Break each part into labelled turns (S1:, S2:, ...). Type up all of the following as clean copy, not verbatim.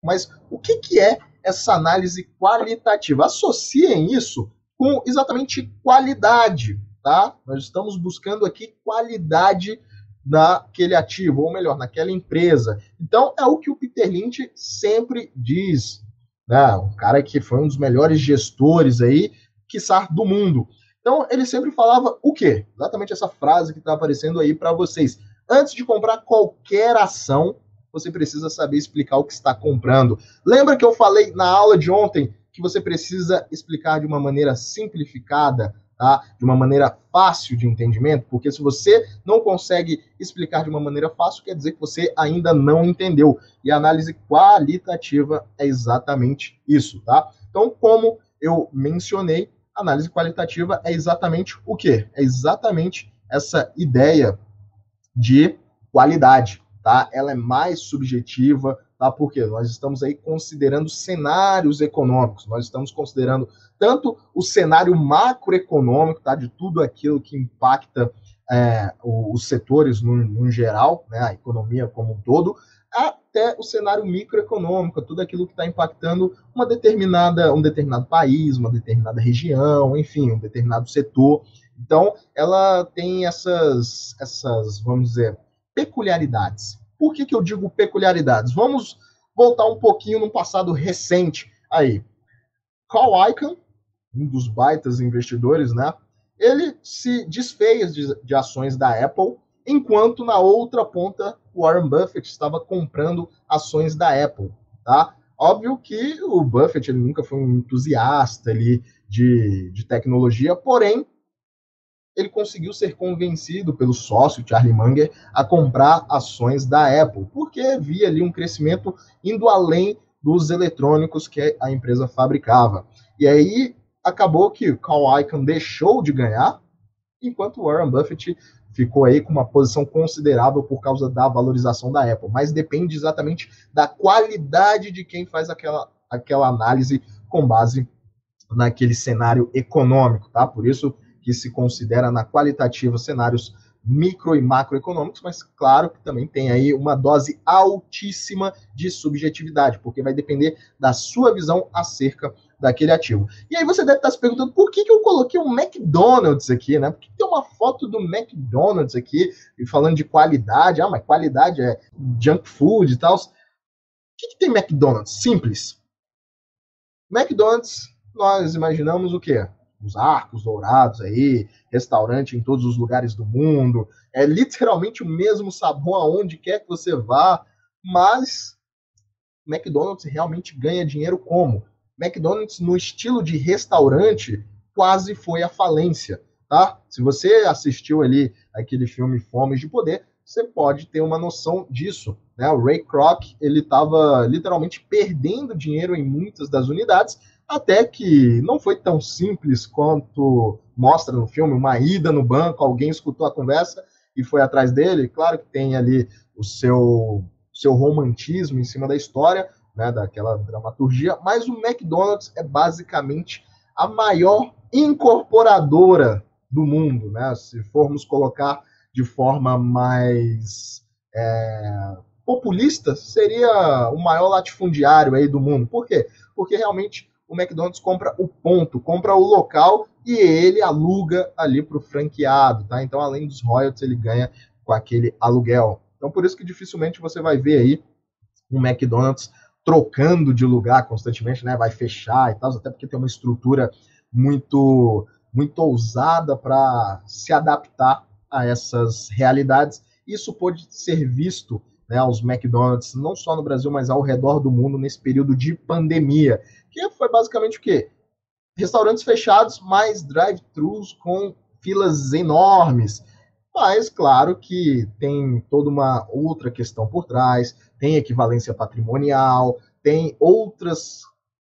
S1: Mas o que é essa análise qualitativa? Associem isso com exatamente qualidade, tá? Nós estamos buscando aqui qualidade naquele ativo, ou melhor, naquela empresa. Então, é o que o Peter Lynch sempre diz, né? Um cara que foi um dos melhores gestores aí, quiçá, do mundo. Então, ele sempre falava o quê? Exatamente essa frase que está aparecendo aí para vocês. Antes de comprar qualquer ação, você precisa saber explicar o que está comprando. Lembra que eu falei na aula de ontem que você precisa explicar de uma maneira simplificada, tá? De uma maneira fácil de entendimento? Porque se você não consegue explicar de uma maneira fácil, quer dizer que você ainda não entendeu. E a análise qualitativa é exatamente isso, tá? Então, como eu mencionei, a análise qualitativa é exatamente o quê? É exatamente essa ideia de qualidade, tá? Ela é mais subjetiva, tá? Porque nós estamos aí considerando cenários econômicos, nós estamos considerando tanto o cenário macroeconômico, tá? De tudo aquilo que impacta os setores no geral, né? A economia como um todo, até o cenário microeconômico, tudo aquilo que está impactando um determinado país, uma determinada região, enfim, um determinado setor. Então, ela tem vamos dizer, peculiaridades. Por que eu digo peculiaridades? Vamos voltar um pouquinho no passado recente aí. Carl Icahn, um dos baitas investidores, né? Ele se desfez de ações da Apple, enquanto na outra ponta Warren Buffett estava comprando ações da Apple, tá? Óbvio que o Buffett ele nunca foi um entusiasta ali de tecnologia, porém ele conseguiu ser convencido pelo sócio Charlie Munger a comprar ações da Apple, porque via ali um crescimento indo além dos eletrônicos que a empresa fabricava. E aí acabou que Carl Icahn deixou de ganhar, enquanto Warren Buffett ficou aí com uma posição considerável por causa da valorização da Apple. Mas depende exatamente da qualidade de quem faz aquela análise com base naquele cenário econômico, tá? Por isso que se considera na qualitativa cenários micro e macroeconômicos, mas claro que também tem aí uma dose altíssima de subjetividade, porque vai depender da sua visão acerca daquele ativo. E aí você deve estar se perguntando por que eu coloquei um McDonald's aqui, né? Por que tem uma foto do McDonald's aqui e falando de qualidade? Ah, mas qualidade é junk food e tal. O que tem McDonald's? Simples. McDonald's, nós imaginamos o quê? Os arcos dourados aí, restaurante em todos os lugares do mundo, é literalmente o mesmo sabor aonde quer que você vá, mas McDonald's realmente ganha dinheiro como? McDonald's no estilo de restaurante quase foi à falência, tá? Se você assistiu ali aquele filme Fomes de Poder, você pode ter uma noção disso, né? O Ray Kroc, ele estava literalmente perdendo dinheiro em muitas das unidades, até que não foi tão simples quanto mostra no filme, uma ida no banco, alguém escutou a conversa e foi atrás dele. Claro que tem ali o seu romantismo em cima da história, né, daquela dramaturgia, mas o McDonald's é basicamente a maior incorporadora do mundo, né? Se formos colocar de forma mais populista, seria o maior latifundiário aí do mundo. Por quê? Porque realmente o McDonald's compra o ponto, compra o local e ele aluga ali para o franqueado, tá? Então, além dos royalties, ele ganha com aquele aluguel. Então, por isso que dificilmente você vai ver aí um McDonald's trocando de lugar constantemente, né? Vai fechar e tal, até porque tem uma estrutura muito ousada para se adaptar a essas realidades. Isso pode ser visto, né, aos McDonald's, não só no Brasil, mas ao redor do mundo nesse período de pandemia, que foi basicamente o quê? Restaurantes fechados, mais drive-thrus com filas enormes. Mas, claro que tem toda uma outra questão por trás, tem equivalência patrimonial, tem outras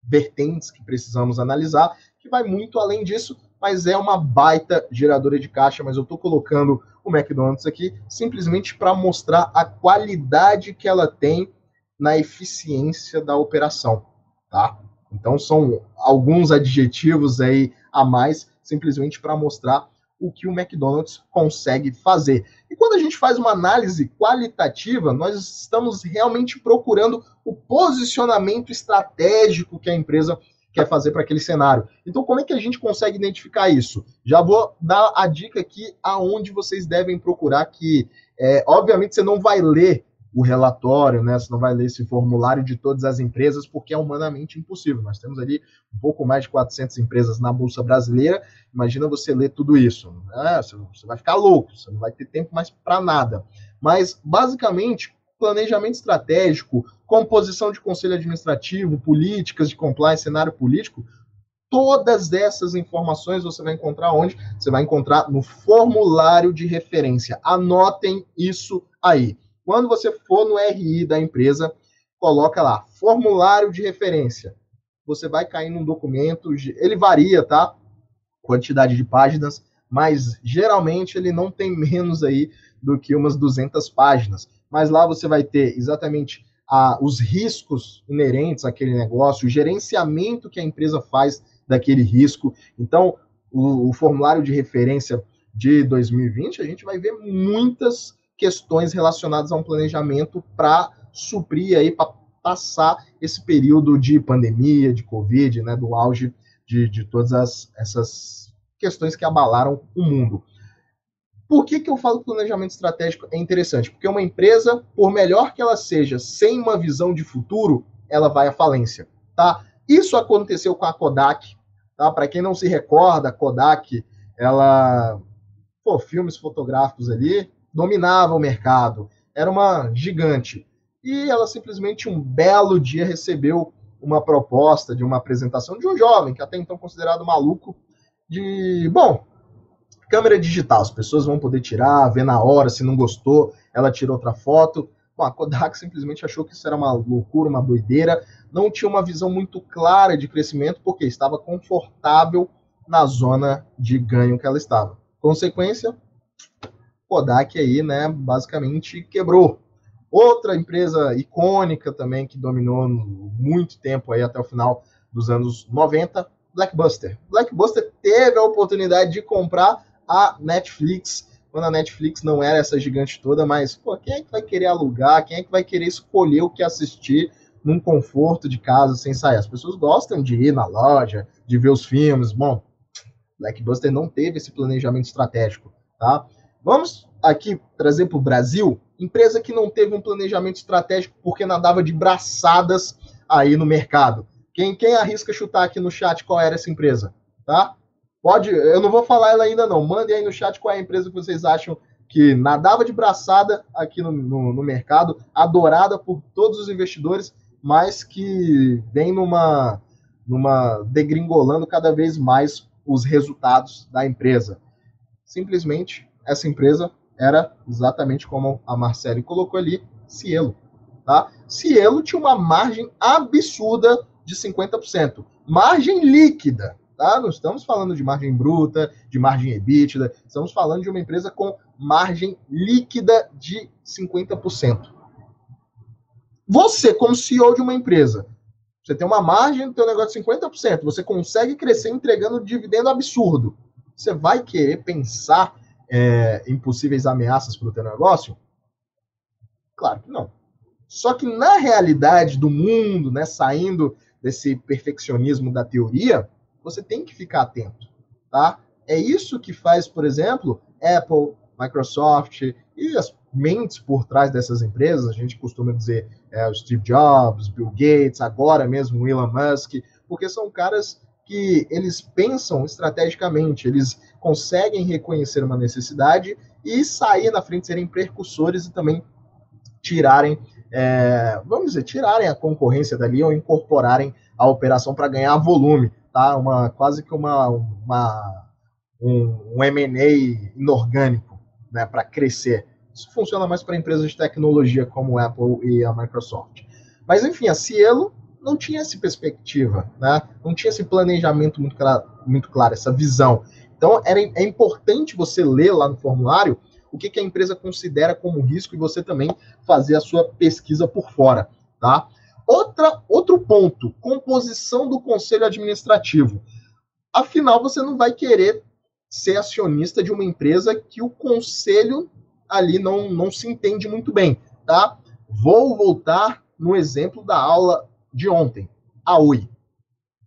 S1: vertentes que precisamos analisar, que vai muito além disso, mas é uma baita geradora de caixa. Mas eu estou colocando o McDonald's aqui simplesmente para mostrar a qualidade que ela tem na eficiência da operação, tá? Então são alguns adjetivos aí a mais, simplesmente para mostrar o que o McDonald's consegue fazer. E quando a gente faz uma análise qualitativa, nós estamos realmente procurando o posicionamento estratégico que a empresa quer fazer para aquele cenário. Então, como é que a gente consegue identificar isso? Já vou dar a dica aqui aonde vocês devem procurar, que obviamente você não vai ler o relatório, né? Você não vai ler esse formulário de todas as empresas, porque é humanamente impossível. Nós temos ali um pouco mais de 400 empresas na Bolsa Brasileira. Imagina você ler tudo isso. Né? Você vai ficar louco, você não vai ter tempo mais para nada. Mas, basicamente, planejamento estratégico, composição de conselho administrativo, políticas de compliance, cenário político, todas essas informações você vai encontrar onde? Você vai encontrar no formulário de referência. Anotem isso aí. Quando você for no RI da empresa, coloca lá, formulário de referência. Você vai cair num documento, ele varia, tá? Quantidade de páginas, mas geralmente ele não tem menos aí do que umas 200 páginas. Mas lá você vai ter exatamente os riscos inerentes àquele negócio, o gerenciamento que a empresa faz daquele risco. Então, o formulário de referência de 2020, a gente vai ver muitas questões relacionadas a um planejamento para suprir aí, para passar esse período de pandemia, de Covid, né, do auge de todas essas questões que abalaram o mundo. Por que eu falo que o planejamento estratégico é interessante? Porque uma empresa, por melhor que ela seja, sem uma visão de futuro, ela vai à falência, tá? Isso aconteceu com a Kodak, tá? Para quem não se recorda, a Kodak, ela, filmes fotográficos ali, dominava o mercado, era uma gigante. E ela simplesmente, um belo dia, recebeu uma proposta de uma apresentação de um jovem, que até então considerado maluco, de, câmera digital, as pessoas vão poder tirar, ver na hora, se não gostou, ela tira outra foto. Bom, a Kodak simplesmente achou que isso era uma loucura, uma doideira, não tinha uma visão muito clara de crescimento, porque estava confortável na zona de ganho que ela estava. Consequência, Kodak aí, né, basicamente quebrou. Outra empresa icônica também que dominou muito tempo aí até o final dos anos 90, Blockbuster. Blockbuster teve a oportunidade de comprar a Netflix, quando a Netflix não era essa gigante toda, mas quem é que vai querer alugar? Quem é que vai querer escolher o que assistir num conforto de casa sem sair? As pessoas gostam de ir na loja, de ver os filmes. Bom, Blockbuster não teve esse planejamento estratégico, tá? Vamos aqui trazer para o Brasil, empresa que não teve um planejamento estratégico porque nadava de braçadas aí no mercado. Quem arrisca chutar aqui no chat qual era essa empresa, tá? Pode, eu não vou falar ela ainda não, mandem aí no chat qual é a empresa que vocês acham que nadava de braçada aqui no mercado, adorada por todos os investidores, mas que vem numa degringolando cada vez mais os resultados da empresa. Simplesmente, essa empresa era exatamente como a Marcele colocou ali, Cielo. Tá? Cielo tinha uma margem absurda de 50%. Margem líquida. Tá? Não estamos falando de margem bruta, de margem EBITDA, estamos falando de uma empresa com margem líquida de 50%. Você, como CEO de uma empresa, você tem uma margem do teu negócio de 50%, você consegue crescer entregando um dividendo absurdo. Você vai querer pensar em possíveis ameaças para o teu negócio? Claro que não. Só que na realidade do mundo, né, saindo desse perfeccionismo da teoria, você tem que ficar atento, tá? É isso que faz, por exemplo, Apple, Microsoft e as mentes por trás dessas empresas. A gente costuma dizer o Steve Jobs, Bill Gates, agora mesmo o Elon Musk, porque são caras que eles pensam estrategicamente, eles conseguem reconhecer uma necessidade e sair na frente, serem precursores e também tirarem, tirarem a concorrência dali ou incorporarem a operação para ganhar volume, tá? Quase que um M&A inorgânico, né, para crescer. Isso funciona mais para empresas de tecnologia como a Apple e a Microsoft. Mas, enfim, a Cielo não tinha essa perspectiva, né? Não tinha esse planejamento muito claro, essa visão. Então, é importante você ler lá no formulário o que a empresa considera como risco e você também fazer a sua pesquisa por fora, tá? Outro ponto, composição do conselho administrativo. Afinal, você não vai querer ser acionista de uma empresa que o conselho ali não se entende muito bem, tá? Vou voltar no exemplo da aula de ontem, a Oi.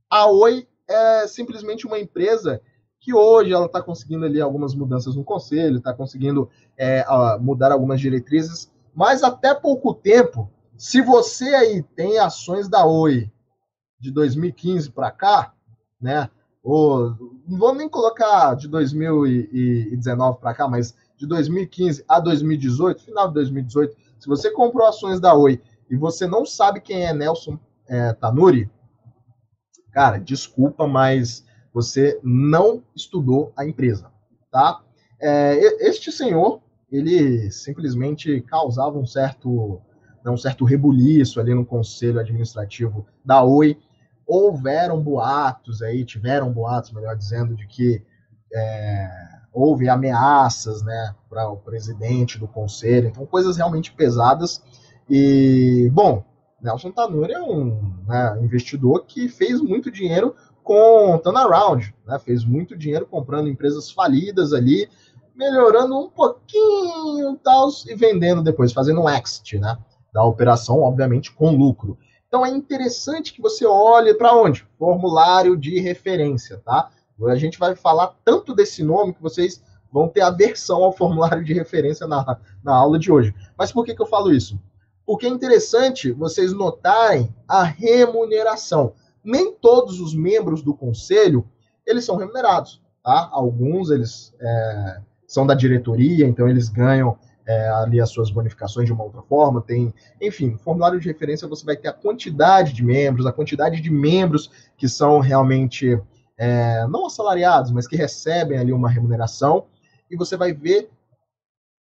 S1: A Oi é simplesmente uma empresa que hoje ela está conseguindo ali algumas mudanças no conselho, está conseguindo mudar algumas diretrizes, mas até pouco tempo, se você aí tem ações da Oi de 2015 para cá, né? Ou, não vou nem colocar de 2019 para cá, mas de 2015 a 2018, final de 2018, se você comprou ações da Oi e você não sabe quem é Nelson Tanuri, cara, desculpa, mas você não estudou a empresa, tá? Este senhor, ele simplesmente causava um certo rebuliço ali no conselho administrativo da Oi. Houveram boatos aí, tiveram boatos, melhor dizendo, de que houve ameaças, né, para o presidente do conselho, então coisas realmente pesadas. E, bom, Nelson Tanuri é um investidor que fez muito dinheiro com turnaround, né, fez muito dinheiro comprando empresas falidas ali, melhorando um pouquinho tal, e vendendo depois, fazendo um exit, né, da operação, obviamente com lucro. Então é interessante que você olhe para onde? Formulário de referência, tá? A gente vai falar tanto desse nome que vocês vão ter aversão ao formulário de referência na aula de hoje. Mas por que eu falo isso? Porque é interessante vocês notarem a remuneração. Nem todos os membros do conselho, eles são remunerados, tá? Alguns, eles são da diretoria, então eles ganham ali as suas bonificações de uma outra forma, enfim, no formulário de referência você vai ter a quantidade de membros que são realmente não assalariados, mas que recebem ali uma remuneração, e você vai ver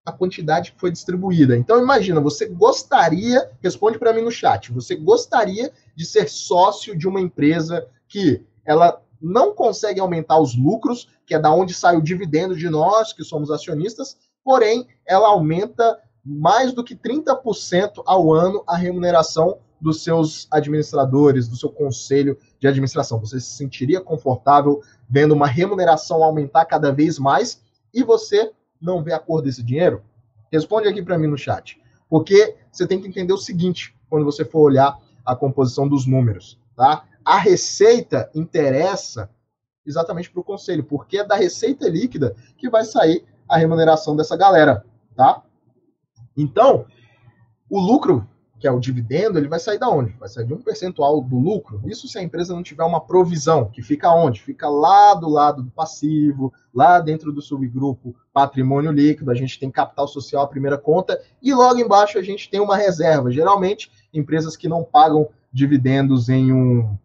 S1: a quantidade que foi distribuída. Então imagina, você gostaria, responde para mim no chat, você gostaria de ser sócio de uma empresa que ela não consegue aumentar os lucros, que é da onde sai o dividendo de nós, que somos acionistas, porém, ela aumenta mais do que 30% ao ano a remuneração dos seus administradores, do seu conselho de administração. Você se sentiria confortável vendo uma remuneração aumentar cada vez mais e você não vê a cor desse dinheiro? Responde aqui para mim no chat. Porque você tem que entender o seguinte, quando você for olhar a composição dos números, tá? A receita interessa exatamente para o conselho, porque é da receita líquida que vai sair a remuneração dessa galera, tá? Então, o lucro, que é o dividendo, ele vai sair da onde? Vai sair de um percentual do lucro. Isso se a empresa não tiver uma provisão, que fica onde? Fica lá do lado do passivo, lá dentro do subgrupo patrimônio líquido, a gente tem capital social, a primeira conta, e logo embaixo a gente tem uma reserva. Geralmente, empresas que não pagam dividendos em um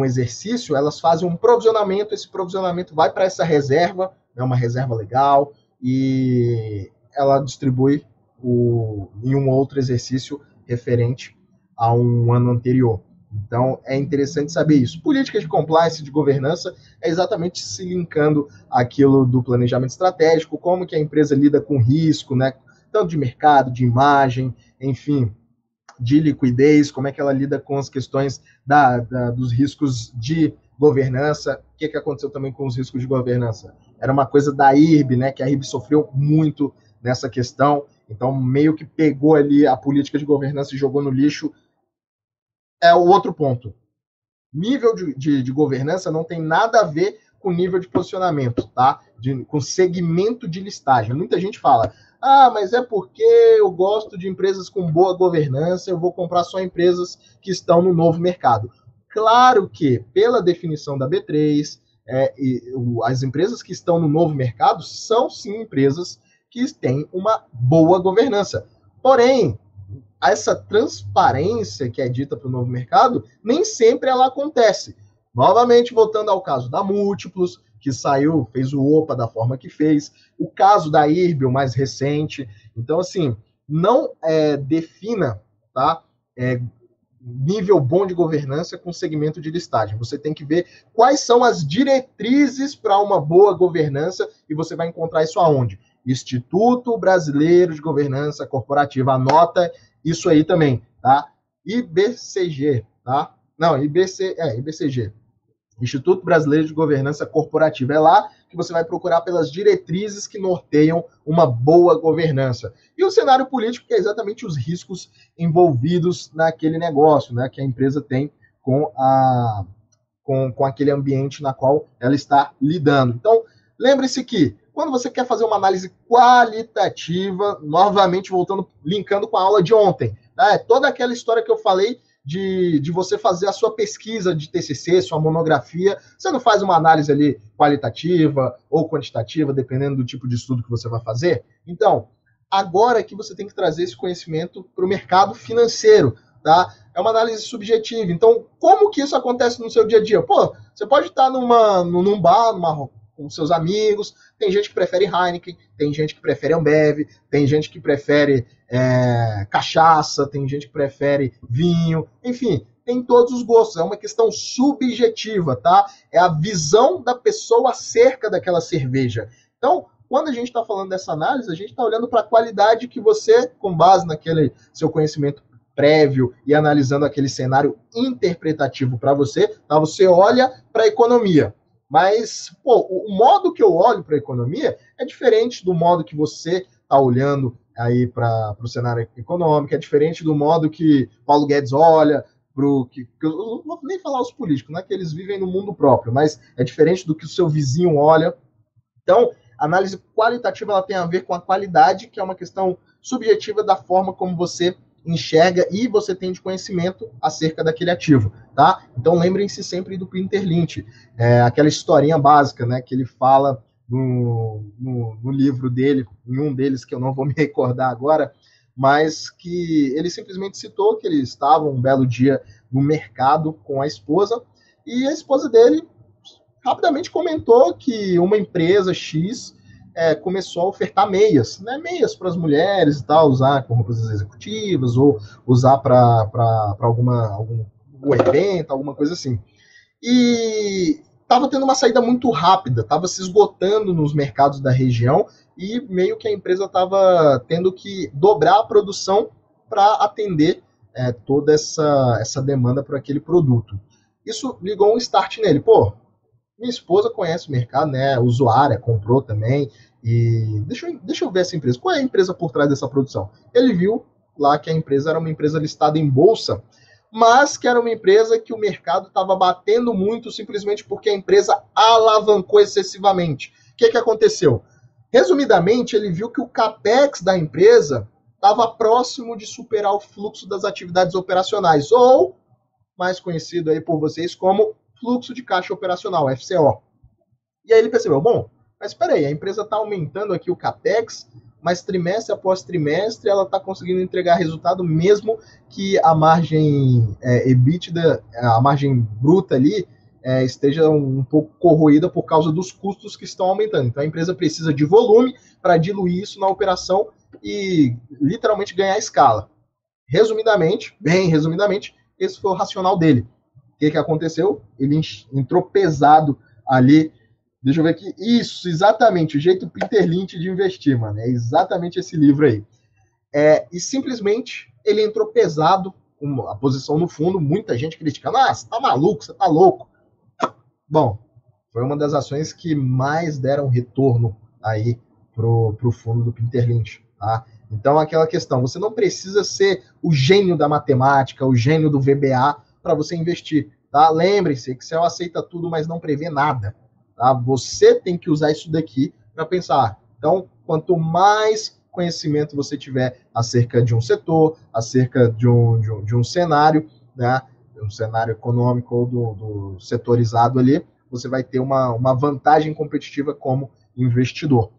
S1: exercício, elas fazem um provisionamento, esse provisionamento vai para essa reserva, é uma reserva legal, e ela distribui em um outro exercício referente a um ano anterior. Então, é interessante saber isso. Política de compliance, de governança, é exatamente se linkando aquilo do planejamento estratégico, como que a empresa lida com risco, né? Tanto de mercado, de imagem, enfim, de liquidez, como é que ela lida com as questões dos riscos de governança. O que aconteceu também com os riscos de governança? Era uma coisa da IRB, né, que a IRB sofreu muito nessa questão, então meio que pegou ali a política de governança e jogou no lixo. É o outro ponto. Nível de governança não tem nada a ver com nível de posicionamento, tá? Com segmento de listagem. Muita gente fala, mas é porque eu gosto de empresas com boa governança, eu vou comprar só empresas que estão no novo mercado. Claro que, pela definição da B3, as empresas que estão no novo mercado são sim empresas que têm uma boa governança. Porém, essa transparência que é dita para o novo mercado, nem sempre ela acontece. Novamente, voltando ao caso da Múltiplos, que saiu, fez o OPA da forma que fez, o caso da IRB, o mais recente. Então, assim, não defina, tá? Nível bom de governança com segmento de listagem. Você tem que ver quais são as diretrizes para uma boa governança e você vai encontrar isso aonde? Instituto Brasileiro de Governança Corporativa. Anota isso aí também, tá? IBCG, tá? Não, IBCG. Instituto Brasileiro de Governança Corporativa. É lá que você vai procurar pelas diretrizes que norteiam uma boa governança. E o cenário político, que é exatamente os riscos envolvidos naquele negócio, né, que a empresa tem com aquele ambiente na qual ela está lidando. Então, lembre-se que quando você quer fazer uma análise qualitativa, novamente voltando, linkando com a aula de ontem, tá? É toda aquela história que eu falei de você fazer a sua pesquisa de TCC, sua monografia, você não faz uma análise ali qualitativa ou quantitativa, dependendo do tipo de estudo que você vai fazer? Então, agora é que você tem que trazer esse conhecimento para o mercado financeiro, tá? É uma análise subjetiva. Então, como que isso acontece no seu dia a dia? Pô, você pode estar num bar, com seus amigos, tem gente que prefere Heineken, tem gente que prefere Ambev, tem gente que prefere cachaça, tem gente que prefere vinho, enfim, tem todos os gostos, é uma questão subjetiva, tá? É a visão da pessoa acerca daquela cerveja. Então, quando a gente está falando dessa análise, a gente está olhando para a qualidade que você, com base naquele seu conhecimento prévio e analisando aquele cenário interpretativo para você, tá? Você olha para a economia. Mas, pô, o modo que eu olho para a economia é diferente do modo que você está olhando aí para o cenário econômico, é diferente do modo que Paulo Guedes olha, eu não vou nem falar os políticos, né, que eles vivem no mundo próprio, mas é diferente do que o seu vizinho olha. Então, a análise qualitativa ela tem a ver com a qualidade, que é uma questão subjetiva da forma como você enxerga e você tem de conhecimento acerca daquele ativo, tá? Então lembrem-se sempre do Peter Lynch, aquela historinha básica, né, que ele fala no livro dele, em um deles que eu não vou me recordar agora, mas que ele simplesmente citou que ele estava um belo dia no mercado com a esposa e a esposa dele rapidamente comentou que uma empresa X começou a ofertar meias, né? Meias para as mulheres e tal, usar com roupas executivas ou usar para algum evento, alguma coisa assim. E estava tendo uma saída muito rápida, estava se esgotando nos mercados da região e meio que a empresa estava tendo que dobrar a produção para atender toda essa demanda por aquele produto. Isso ligou um start nele. Pô, minha esposa conhece o mercado, né? Usuária, comprou também. E deixa eu ver essa empresa. Qual é a empresa por trás dessa produção? Ele viu lá que a empresa era uma empresa listada em bolsa, mas que era uma empresa que o mercado estava batendo muito simplesmente porque a empresa alavancou excessivamente. O que aconteceu? Resumidamente, ele viu que o capex da empresa estava próximo de superar o fluxo das atividades operacionais, ou mais conhecido aí por vocês como fluxo de caixa operacional, FCO. E aí ele percebeu, bom, mas espera aí, a empresa está aumentando aqui o capex, mas trimestre após trimestre ela está conseguindo entregar resultado mesmo que a margem EBITDA, a margem bruta ali, esteja um pouco corroída por causa dos custos que estão aumentando. Então a empresa precisa de volume para diluir isso na operação e literalmente ganhar escala. Resumidamente, bem resumidamente, esse foi o racional dele. O que aconteceu? Ele entrou pesado ali. Deixa eu ver aqui. Isso, exatamente. O jeito Peter Lynch de investir, mano. É exatamente esse livro aí. E simplesmente ele entrou pesado, com a posição no fundo, muita gente criticando. Ah, você tá maluco, você tá louco. Bom, foi uma das ações que mais deram retorno aí pro fundo do Peter Lynch, tá? Então, aquela questão, você não precisa ser o gênio da matemática, o gênio do VBA para você investir, tá? Lembre-se, Excel aceita tudo, mas não prevê nada, tá? Você tem que usar isso daqui para pensar. Então, quanto mais conhecimento você tiver acerca de um setor, acerca de um cenário, né? Um cenário econômico ou do setorizado ali, você vai ter uma vantagem competitiva como investidor.